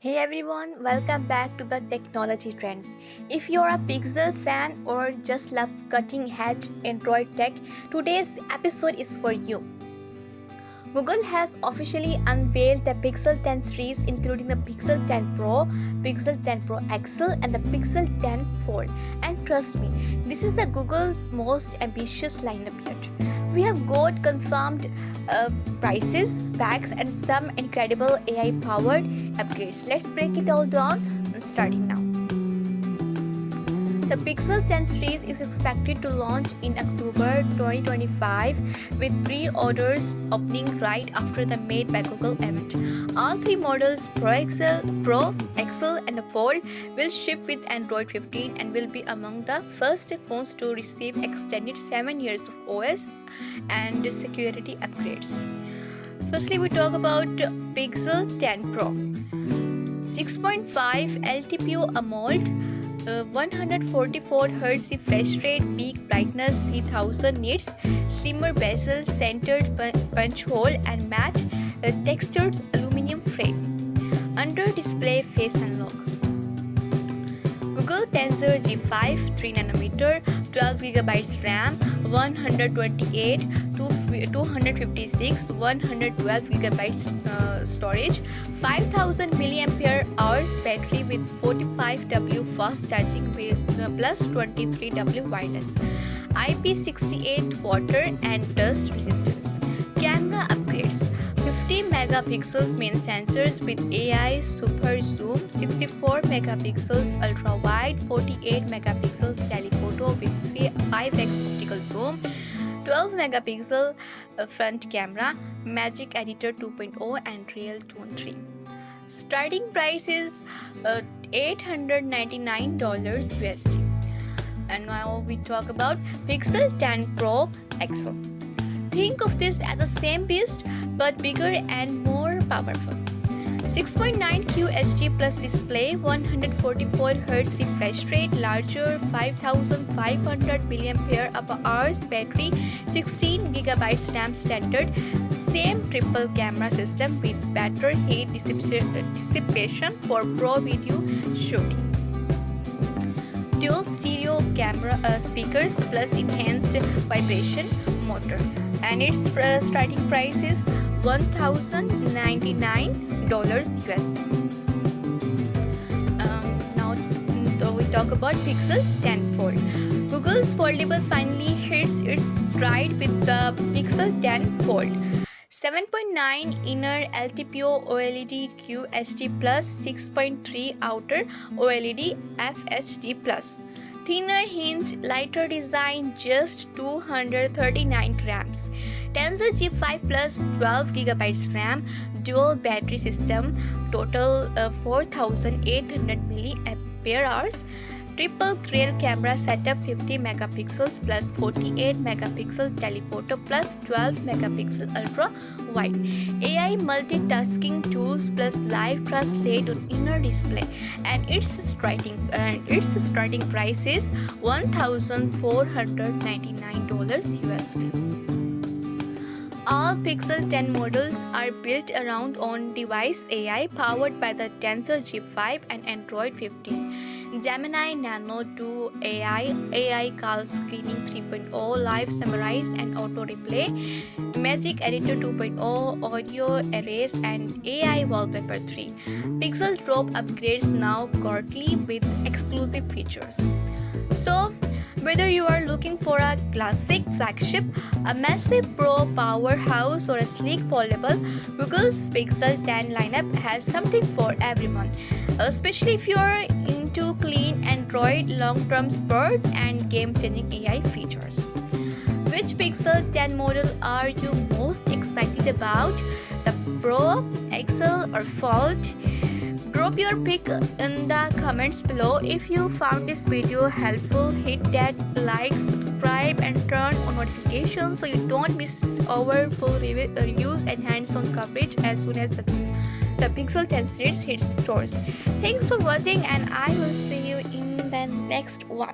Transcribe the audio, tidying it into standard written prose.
Hey everyone, welcome back to the Technology Trends. If you're a Pixel fan or just love cutting edge Android tech, today's episode is for you. Google has officially unveiled the Pixel 10 series, including the Pixel 10 Pro, Pixel 10 Pro XL, and the Pixel 10 Fold. And trust me, this is the Google's most ambitious lineup yet. We have got confirmed prices, specs, and some incredible AI-powered upgrades. Let's break it all down, starting now. The Pixel 10 series is expected to launch in October 2025 with pre-orders opening right after the Made by Google event. All three models Pro XL, and the Fold will ship with Android 15 and will be among the first phones to receive extended 7 years of OS and security upgrades. Firstly, we talk about Pixel 10 Pro. 6.5 LTPO AMOLED, 144Hz refresh rate, peak brightness, 3000 nits, slimmer bezel, centered punch hole, and matte textured aluminum frame. Under display face unlock. Google Tensor G5 3nm, 12GB RAM, 128 to 256, 112GB storage, 5000 mAh battery with 45W fast charging with plus 23W wireless, IP68 water and dust resistance. Camera upgrades. 50 megapixels main sensors with AI super zoom, 64 megapixels ultra wide, 48 megapixels telephoto with 5x optical zoom, 12 megapixel front camera, Magic Editor 2.0 and Real Tone 3. Starting price is $899 USD. And now we talk about Pixel 10 Pro XL. Think of this as the same beast but bigger and more powerful. 6.9 QHD plus display, 144Hz refresh rate, larger 5500 mAh battery, 16GB RAM standard, same triple camera system with better heat dissipation for pro video shooting. Dual stereo camera speakers plus enhanced vibration motor, and its starting price is $1,099 USD. Now we talk about Pixel 10 Fold. Google's Foldable finally hits its stride with the Pixel 10 Fold. 7.9 inner LTPO OLED QHD plus, 6.3 outer OLED FHD plus. Thinner hinge, lighter design, just 239 grams. Tensor G5 plus, 12GB RAM, dual battery system, total 4800 mAh. Triple rear camera setup, 50 megapixels plus 48 megapixel telephoto plus 12 megapixel ultra wide. AI multitasking tools plus live translate on inner display, and its starting price is $1,499 USD. All Pixel 10 models are built around on-device AI powered by the Tensor G5 and Android 15. Gemini Nano 2 AI call screening 3.0, live summarize and auto replay, Magic Editor 2.0, audio erase, and AI wallpaper 3. Pixel drop upgrades now quarterly with exclusive features. So, whether you are looking for a classic flagship, a massive pro powerhouse, or a sleek foldable, Google's Pixel 10 lineup has something for everyone, especially if you are into clean Android, long-term sport, and game-changing AI features. Which Pixel 10 model are you most excited about? The Pro, XL, or Fold? Drop your pick in the comments below. If you found this video helpful, hit that like, subscribe, and turn on notifications so you don't miss our full reviews and hands-on coverage as soon as the Pixel 10 series hits stores. Thanks for watching, and I will see you in the next one.